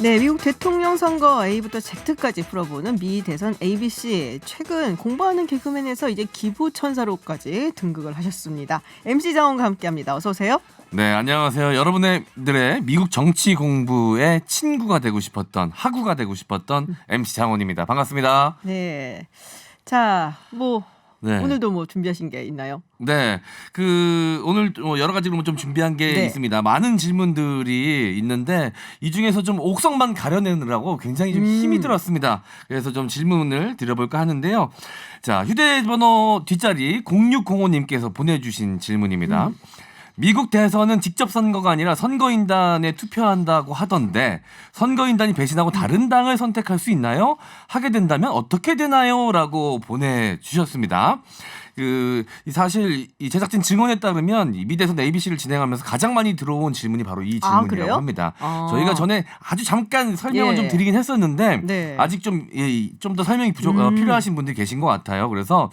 네, 미국 대통령 선거 A부터 Z까지 풀어보는 미 대선 ABC. 최근 공부하는 개그맨에서 이제 기부천사로까지 등극을 하셨습니다. MC 장원과 함께합니다. 어서 오세요. 네, 안녕하세요. 여러분들의 미국 정치 공부의 친구가 되고 싶었던, 하구가 되고 싶었던 MC 장원입니다. 반갑습니다. 네, 자, 네. 오늘도 준비하신 게 있나요? 네, 오늘 여러 가지로 좀 준비한 게 네. 있습니다. 많은 질문들이 있는데 이 중에서 좀 옥석만 가려내느라고 굉장히 좀 힘이 들었습니다. 그래서 좀 질문을 드려볼까 하는데요. 자, 휴대번호 뒷자리 0605님께서 보내주신 질문입니다. 미국 대선은 직접 선거가 아니라 선거인단에 투표한다고 하던데 선거인단이 배신하고 다른 당을 선택할 수 있나요? 하게 된다면 어떻게 되나요? 라고 보내주셨습니다. 사실 이 제작진 증언에 따르면 이 미대선 ABC를 진행하면서 가장 많이 들어온 질문이 바로 이 질문이라고 그래요? 합니다. 저희가 전에 아주 잠깐 설명을 좀 드리긴 했었는데 네. 아직 좀 더 설명이 필요하신 분들이 계신 것 같아요. 그래서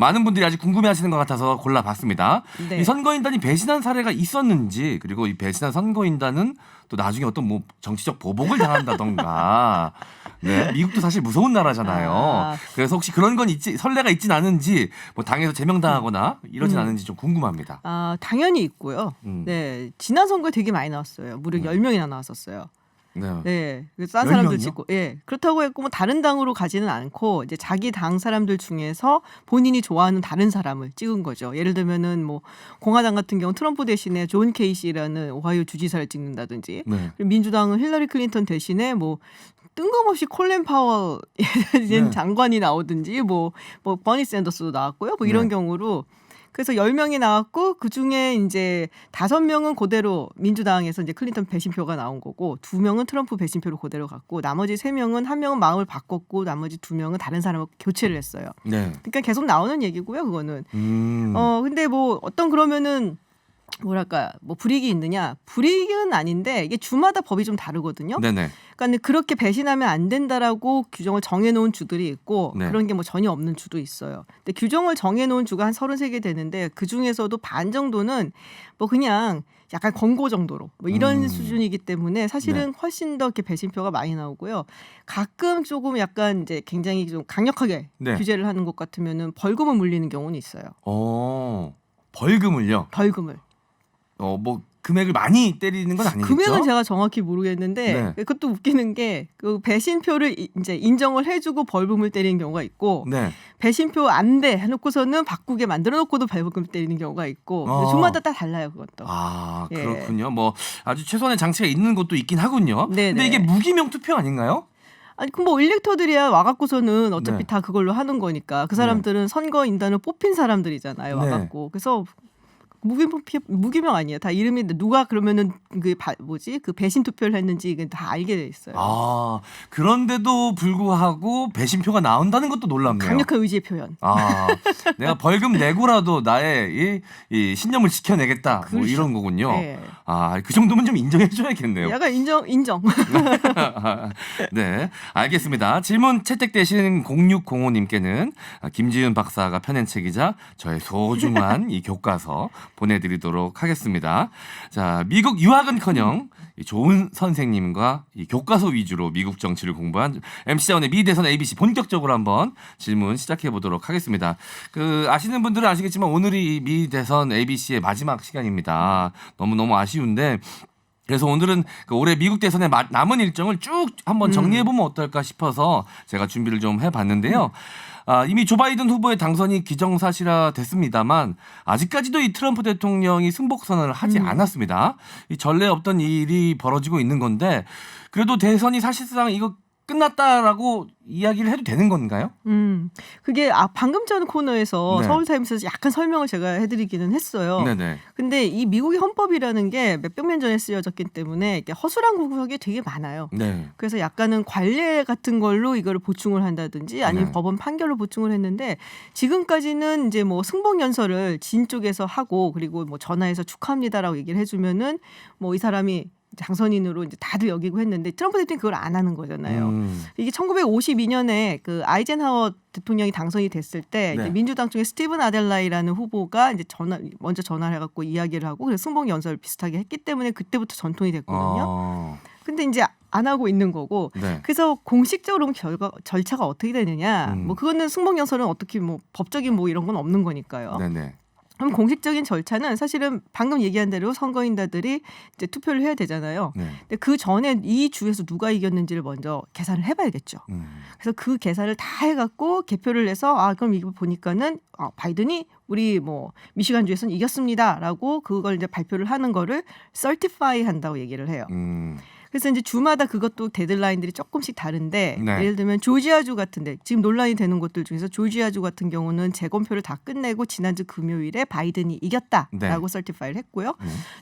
많은 분들이 아직 궁금해하시는 것 같아서 골라봤습니다. 네. 이 선거인단이 배신한 사례가 있었는지, 그리고 이 배신한 선거인단은 또 나중에 어떤 정치적 보복을 당한다던가. 네, 미국도 사실 무서운 나라잖아요. 그래서 혹시 그런 건 선례가 있진 않은지, 당에서 제명당하거나 이러진 않은지 좀 궁금합니다. 당연히 있고요. 네, 지난 선거에 되게 많이 나왔어요. 무려 10명이나 나왔었어요. 네, 그래서 딴 사람들 10명이요? 찍고, 그렇다고 했고 다른 당으로 가지는 않고 이제 자기 당 사람들 중에서 본인이 좋아하는 다른 사람을 찍은 거죠. 예를 들면은 공화당 같은 경우 트럼프 대신에 존 케이시라는 오하이오 주지사를 찍는다든지, 그리고 민주당은 힐러리 클린턴 대신에 뜬금없이 콜린 파월 장관이 나오든지 버니 샌더스도 나왔고요. 이런 경우로. 그래서 10명이 나왔고 그중에 이제 5명은 그대로 민주당에서 이제 클린턴 배신표가 나온 거고 2명은 트럼프 배신표로 그대로 갔고 나머지 3명은 한 명은 마음을 바꿨고 나머지 2명은 다른 사람을 교체를 했어요. 네. 그러니까 계속 나오는 얘기고요, 그거는. 근데 어떤 그러면은 불이익이 있느냐? 불이익은 아닌데 이게 주마다 법이 좀 다르거든요. 네네. 그러니까 그렇게 배신하면 안 된다라고 규정을 정해놓은 주들이 있고 그런 게 전혀 없는 주도 있어요. 근데 규정을 정해놓은 주가 한 33개 되는데 그 중에서도 반 정도는 그냥 약간 권고 정도로 이런 수준이기 때문에 사실은 훨씬 더 이렇게 배신표가 많이 나오고요. 가끔 조금 약간 이제 굉장히 좀 강력하게 규제를 하는 것 같으면은 벌금을 물리는 경우는 있어요. 벌금을요? 벌금을. 금액을 많이 때리는 건 아니겠죠? 금액은 제가 정확히 모르겠는데 그것도 웃기는 게 그 배신표를 이제 인정을 해주고 벌금을 때리는 경우가 있고 배신표 안 돼 해놓고서는 바꾸게 만들어놓고도 벌금 때리는 경우가 있고 주마다 다 달라요, 그것도. 그렇군요. 아주 최소한의 장치가 있는 것도 있긴 하군요. 근데 이게 무기명 투표 아닌가요? 아니 그럼 일렉터들이야 와갖고서는 어차피 다 그걸로 하는 거니까 그 사람들은 선거인단을 뽑힌 사람들이잖아요, 와갖고. 그래서 무기명 아니에요. 다 이름이 누가 그러면은 그 배신 투표를 했는지 이건 다 알게 돼 있어요. 그런데도 불구하고 배신표가 나온다는 것도 놀랍네요. 강력한 의지의 표현. 내가 벌금 내고라도 나의 이 신념을 지켜내겠다. 이런 거군요. 그 정도면 좀 인정해줘야겠네요. 약간 인정. 네, 알겠습니다. 질문 채택되신 0605님께는 김지윤 박사가 펴낸 책이자 저의 소중한 이 교과서 보내드리도록 하겠습니다. 자, 미국 유학은커녕 좋은 선생님과 이 교과서 위주로 미국 정치를 공부한 MC 자원의 미 대선 ABC 본격적으로 한번 질문 시작해 보도록 하겠습니다. 아시는 분들은 아시겠지만 오늘이 미 대선 ABC의 마지막 시간입니다. 너무너무 아쉬운데 그래서 오늘은 올해 미국 대선의 남은 일정을 쭉 한번 정리해보면 어떨까 싶어서 제가 준비를 좀 해봤는데요. 이미 조 바이든 후보의 당선이 기정사실화 됐습니다만 아직까지도 이 트럼프 대통령이 승복 선언을 하지 않았습니다. 이 전례 없던 일이 벌어지고 있는 건데 그래도 대선이 사실상 이거 끝났다라고 이야기를 해도 되는 건가요? 그게 방금 전 코너에서 서울타임스에서 약간 설명을 제가 해드리기는 했어요. 네네. 근데 이 미국의 헌법이라는 게 몇백 년 전에 쓰여졌기 때문에 허술한 구석이 되게 많아요. 그래서 약간은 관례 같은 걸로 이거를 보충을 한다든지 아니면 법원 판결로 보충을 했는데 지금까지는 이제 승복 연설을 진 쪽에서 하고 그리고 전화해서 축하합니다라고 얘기를 해주면은 이 사람이 당선인으로 이제 다들 여기고 했는데 트럼프 대통령이 그걸 안 하는 거잖아요. 이게 1952년에 그 아이젠하워 대통령이 당선이 됐을 때 이제 민주당 쪽에 스티븐 아델라이라는 후보가 이제 먼저 전화를 해갖고 이야기를 하고 그래서 승복 연설을 비슷하게 했기 때문에 그때부터 전통이 됐거든요. 근데 이제 안 하고 있는 거고. 네. 그래서 공식적으로 절차가 어떻게 되느냐. 음. 뭐 그거는 승복연설은 어떻게 뭐 법적인 뭐 이런 건 없는 거니까요. 네네. 그럼 공식적인 절차는 사실은 방금 얘기한 대로 선거인단들이 이제 투표를 해야 되잖아요. 네. 근데 그 전에 이 주에서 누가 이겼는지를 먼저 계산을 해봐야겠죠. 그래서 그 계산을 다 해갖고 개표를 해서 그럼 이거 보니까는 바이든이 우리 뭐 미시간 주에서는 이겼습니다라고 그걸 이제 발표를 하는 거를 certify 한다고 얘기를 해요. 그래서 이제 주마다 그것도 데드라인들이 조금씩 다른데 네. 예를 들면 조지아주 같은데 지금 논란이 되는 곳들 중에서 조지아주 같은 경우는 재검표를 다 끝내고 지난주 금요일에 바이든이 이겼다라고 네. 서티파이를 했고요.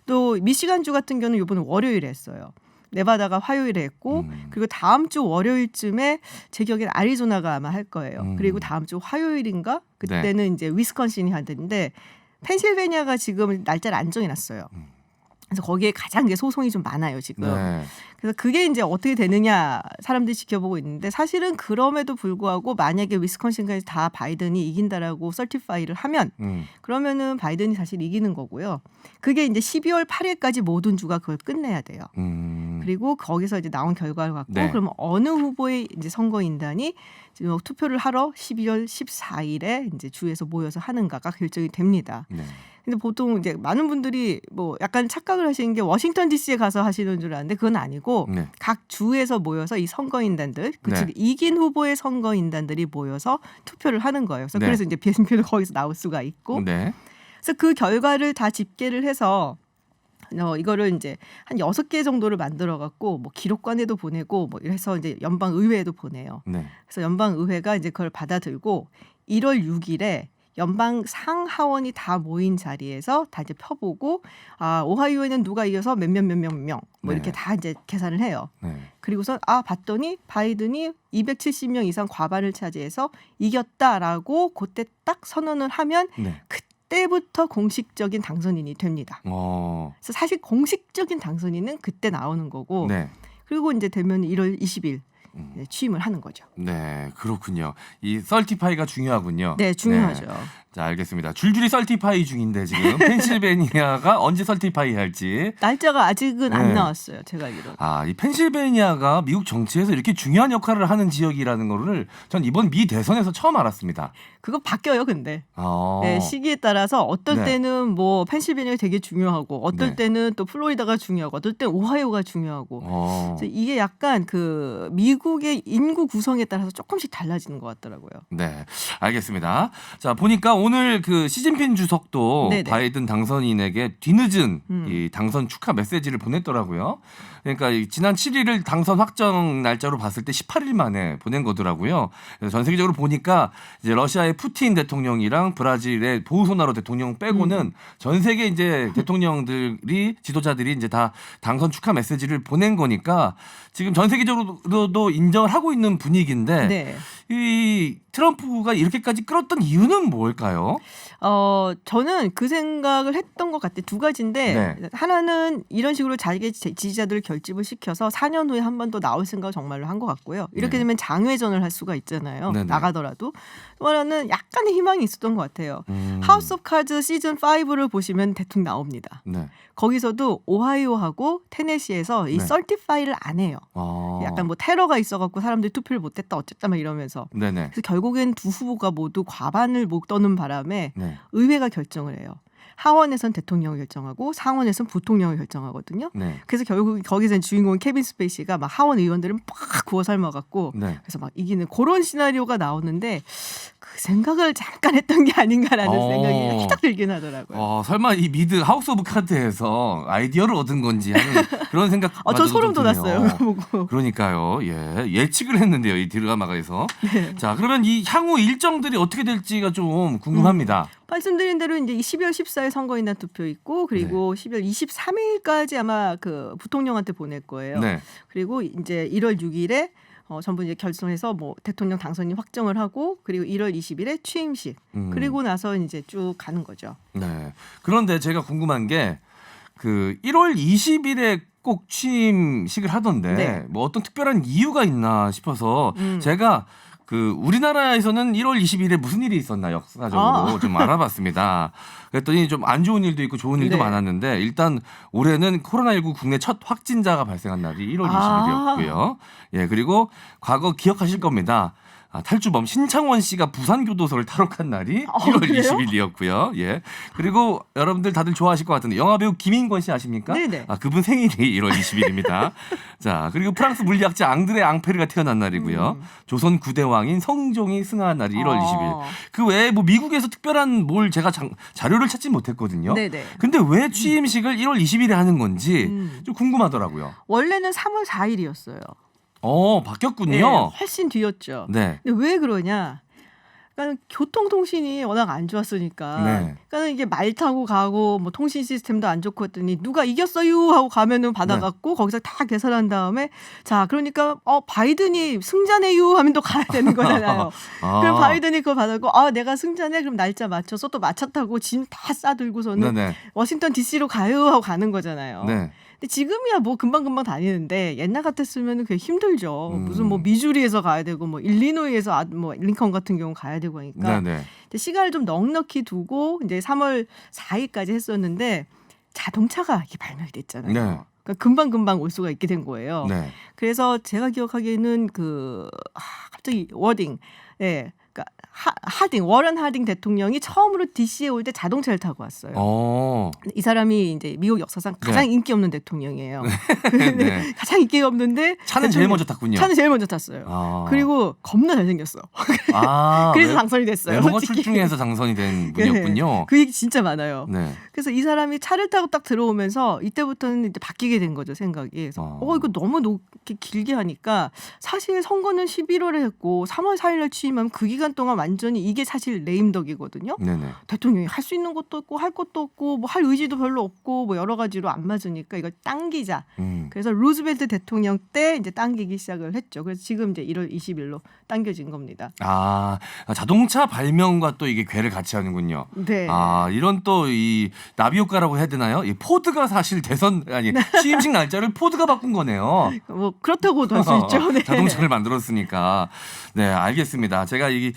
또 미시간주 같은 경우는 이번에 월요일에 했어요. 네바다가 화요일에 했고 그리고 다음 주 월요일쯤에 제 기억에는 아리조나가 아마 할 거예요. 그리고 다음 주 화요일인가 그때는 이제 위스콘신이 하는데 펜실베니아가 지금 날짜를 안 정해놨어요. 그래서 거기에 가장 소송이 좀 많아요 지금. 네. 그래서 그게 이제 어떻게 되느냐 사람들이 지켜보고 있는데 사실은 그럼에도 불구하고 만약에 위스콘신까지 다 바이든이 이긴다라고 서티파이를 하면 그러면은 바이든이 사실 이기는 거고요. 그게 이제 12월 8일까지 모든 주가 그걸 끝내야 돼요. 그리고 거기서 이제 나온 결과를 갖고 네. 그러면 어느 후보의 이제 선거인단이 지금 투표를 하러 12월 14일에 이제 주에서 모여서 하는가가 결정이 됩니다. 네. 근데 보통 이제 많은 분들이 뭐 약간 착각을 하시는 게 워싱턴 DC에 가서 하시는 줄 아는데 그건 아니고 네. 각 주에서 모여서 이 선거인단들, 네. 즉 이긴 후보의 선거인단들이 모여서 투표를 하는 거예요. 네. 그래서 이제 비행표도 거기서 나올 수가 있고, 네. 그래서 그 결과를 다 집계를 해서 이거를 이제 한 6개 정도를 만들어 갖고 뭐 기록관에도 보내고 뭐 이래서 이제 연방 의회에도 보내요. 네. 그래서 연방 의회가 이제 그걸 받아들고 1월 6일에 연방 상하원이 다 모인 자리에서 다 이제 펴보고 오하이오에는 누가 이겨서 몇 명 뭐 네. 이렇게 다 이제 계산을 해요. 네. 그리고서 봤더니 바이든이 270명 이상 과반을 차지해서 이겼다라고 그때 딱 선언을 하면 네. 그때부터 공식적인 당선인이 됩니다. 그래서 사실 공식적인 당선인은 그때 나오는 거고 네. 그리고 이제 되면 1월 20일 취임을 하는 거죠. 네, 그렇군요. 이 설티파이가 중요하군요. 네, 중요하죠. 네. 자, 알겠습니다. 줄줄이 설티파이 중인데 지금 펜실베니아가 언제 설티파이 할지. 날짜가 아직은 네. 안 나왔어요. 제가 알기로. 이 펜실베니아가 미국 정치에서 이렇게 중요한 역할을 하는 지역이라는 거를 전 이번 미 대선에서 처음 알았습니다. 그거 바뀌어요, 근데. 아. 네, 시기에 따라서 어떨 네. 때는 뭐 펜실베니아가 되게 중요하고 어떨 네. 때는 또 플로리다가 중요하고 어떨 때는 오하이오가 중요하고. 그래서 이게 약간 그 미국의 인구 구성에 따라서 조금씩 달라지는 것 같더라고요. 네, 알겠습니다. 자, 보니까 오늘 그 시진핑 주석도 네네. 바이든 당선인에게 뒤늦은 이 당선 축하 메시지를 보냈더라고요. 그러니까 지난 7일을 당선 확정 날짜로 봤을 때 18일 만에 보낸 거더라고요. 그래서 전 세계적으로 보니까 이제 러시아의 푸틴 대통령이랑 브라질의 보우소나로 대통령 빼고는 전 세계 이제 대통령들이 지도자들이 이제 다 당선 축하 메시지를 보낸 거니까 지금 전 세계적으로도 인정을 하고 있는 분위기인데 네. 이 트럼프가 이렇게까지 끌었던 이유는 뭘까요? 저는 그 생각을 했던 것 같아요. 두 가지인데 네. 하나는 이런 식으로 자기 지지자들을 결집을 시켜서 4년 후에 한 번 더 나올 생각을 정말로 한 것 같고요. 이렇게 네. 되면 장외전을 할 수가 있잖아요. 네네. 나가더라도. 또 하나는 약간의 희망이 있었던 것 같아요. 하우스 오브 카드 시즌 5를 보시면 대통령 나옵니다. 네. 거기서도 오하이오하고 테네시에서 이 네. 설티파이를 안 해요. 약간 뭐 테러가 있어갖고 사람들이 투표를 못했다 어쨌다 막 이러면서. 네네. 그래서 결국엔 두 후보가 모두 과반을 못 떠는 바람에 네. 의회가 결정을 해요. 하원에선 대통령을 결정하고 상원에선 부통령을 결정하거든요. 네. 그래서 결국 거기서 주인공은 케빈 스페이시가 막 하원 의원들을 막 구워 삶아갖고 네. 그래서 막 이기는 그런 시나리오가 나오는데 그 생각을 잠깐 했던 게 아닌가라는 생각이 딱 들긴 하더라고요. 설마 이 미드 하우스 오브 카드에서 아이디어를 얻은 건지 하는 그런 생각. 저 소름 돋았어요. 그거 보고. 그러니까요. 예측을 했는데요. 이 드라마가에서. 네. 자, 그러면 이 향후 일정들이 어떻게 될지가 좀 궁금합니다. 말씀드린 대로 이제 12월 14일 선거인단 투표 있고 그리고 12월 23일까지 아마 그 부통령한테 보낼 거예요. 네. 그리고 이제 1월 6일에 전부 이제 결정해서 뭐 대통령 당선인 확정을 하고 그리고 1월 20일에 취임식 그리고 나서 이제 쭉 가는 거죠. 네. 그런데 제가 궁금한 게 그 1월 20일에 꼭 취임식을 하던데 네. 뭐 어떤 특별한 이유가 있나 싶어서 제가 그 우리나라에서는 1월 20일에 무슨 일이 있었나 역사적으로 좀 알아봤습니다. 그랬더니 좀 안 좋은 일도 있고 좋은 일도 네. 많았는데 일단 올해는 코로나19 국내 첫 확진자가 발생한 날이 1월 20일이었고요. 예, 그리고 과거 기억하실 겁니다. 탈주범 신창원 씨가 부산교도소를 탈옥한 날이 1월 그래요? 20일이었고요. 예. 그리고 여러분들 다들 좋아하실 것 같은데 영화배우 김인권 씨 아십니까? 네네. 그분 생일이 1월 20일입니다. 자, 그리고 프랑스 물리학자 앙드레 앙페르가 태어난 날이고요. 조선 9대 왕인 성종이 승하한 날이 1월 20일. 그 외에 뭐 미국에서 특별한 뭘 제가 자료를 찾지 못했거든요. 네네. 근데 왜 취임식을 1월 20일에 하는 건지 좀 궁금하더라고요. 원래는 3월 4일이었어요. 바뀌었군요. 네, 훨씬 뒤였죠. 네. 근데 왜 그러냐? 그러니까 교통통신이 워낙 안 좋았으니까. 네. 그러니까 이게 말 타고 가고 뭐 통신 시스템도 안 좋고 했더니 누가 이겼어요 하고 가면은 받아갖고 거기서 다 계산한 다음에 자 그러니까 바이든이 승자네요 하면 또 가야 되는 거잖아요. 그럼 바이든이 그거 받았고 내가 승자네 그럼 날짜 맞춰서 또 마차 타고 짐 다 싸들고서는 네네. 워싱턴 DC로 가요 하고 가는 거잖아요. 네. 근데 지금이야 뭐 금방금방 다니는데 옛날 같았으면 그게 힘들죠. 무슨 뭐 음. 미주리에서 가야 되고 뭐 일리노이에서 뭐 링컨 같은 경우 가야 되고 하니까 네네. 근데 시간을 좀 넉넉히 두고 이제 3월 4일까지 했었는데 자동차가 이게 발명이 됐잖아요. 네. 그러니까 금방금방 올 수가 있게 된 거예요. 네. 그래서 제가 기억하기에는 갑자기 워딩, 예, 그러니까 워런 하딩 대통령이 처음으로 DC에 올 때 자동차를 타고 왔어요. 이 사람이 이제 미국 역사상 가장 인기 없는 대통령이에요. 네. 가장 인기 없는데 차는 제일 먼저 탔군요. 차는 제일 먼저 탔어요. 그리고 겁나 잘생겼어. 그래서 당선이 됐어요. 외모가 솔직히. 출중해서 당선이 된 분이었군요. 그 얘기 진짜 많아요. 네. 그래서 이 사람이 차를 타고 딱 들어오면서 이때부터는 이제 바뀌게 된 거죠, 생각이. 그래서 이거 너무 이렇게 길게 하니까 사실 선거는 11월에 했고 3월 4일날 취임하면 그 기간 동안 완전히 이게 사실 레임덕이거든요. 네네. 대통령이 할 수 있는 것도 없고 할 것도 없고 뭐 할 의지도 별로 없고 뭐 여러 가지로 안 맞으니까 이걸 당기자. 그래서 루즈벨트 대통령 때 이제 당기기 시작을 했죠. 그래서 지금 이제 1월 20일로 당겨진 겁니다. 자동차 발명과 또 이게 궤를 같이 하는군요. 네. 이런 또 이 나비 효과라고 해야 되나요? 이 포드가 사실 취임식 날짜를 포드가 바꾼 거네요. 뭐 그렇다고도 할 수 있죠. 네. 자동차를 만들었으니까. 네, 알겠습니다. 제가 이게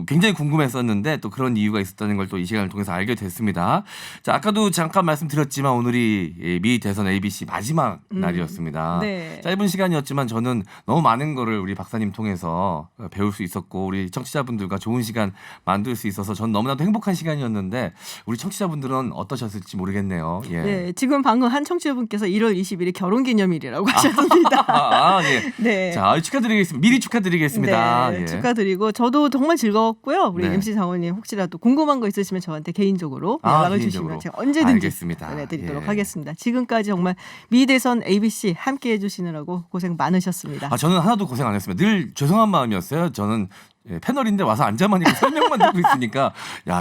굉장히 궁금했었는데 또 그런 이유가 있었다는 걸 또 이 시간을 통해서 알게 됐습니다. 자, 아까도 잠깐 말씀드렸지만 오늘이 미 대선 ABC 마지막 날이었습니다. 네. 짧은 시간이었지만 저는 너무 많은 거를 우리 박사님 통해서 배울 수 있었고 우리 청취자분들과 좋은 시간 만들 수 있어서 전 너무나도 행복한 시간이었는데 우리 청취자분들은 어떠셨을지 모르겠네요. 예. 네, 지금 방금 한 청취자분께서 1월 20일이 결혼기념일이라고 하셨습니다. 예. 네. 자, 축하드리겠습니다. 미리 축하드리겠습니다. 네, 예. 축하드리고 저도 정말 즐거웠고요. 우리 네. MC 장원님 혹시라도 궁금한 거 있으시면 저한테 개인적으로 연락을 개인적으로. 주시면 제가 언제든지 알겠습니다. 전해드리도록 예. 하겠습니다. 지금까지 정말 미대선 ABC 함께해 주시느라고 고생 많으셨습니다. 저는 하나도 고생 안 했습니다. 늘 죄송한 마음이었어요. 저는 패널인데 와서 앉아만 있고 설명만 듣고 있으니까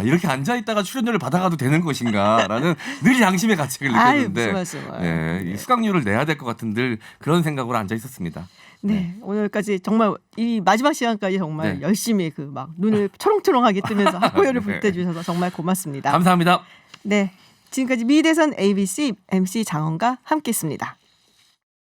이렇게 앉아 있다가 출연료를 받아가도 되는 것인가라는 늘 양심의 가책을 느꼈는데 무슨 말씀을. 이 수강료를 내야 될 것 같은 늘 그런 생각으로 앉아 있었습니다. 네, 오늘까지 정말 이 마지막 시간까지 정말 네. 열심히 막 눈을 초롱초롱하게 뜨면서 학고열을 불태주셔서 정말 고맙습니다. 감사합니다. 네, 지금까지 미대선 ABC MC 장원과 함께했습니다.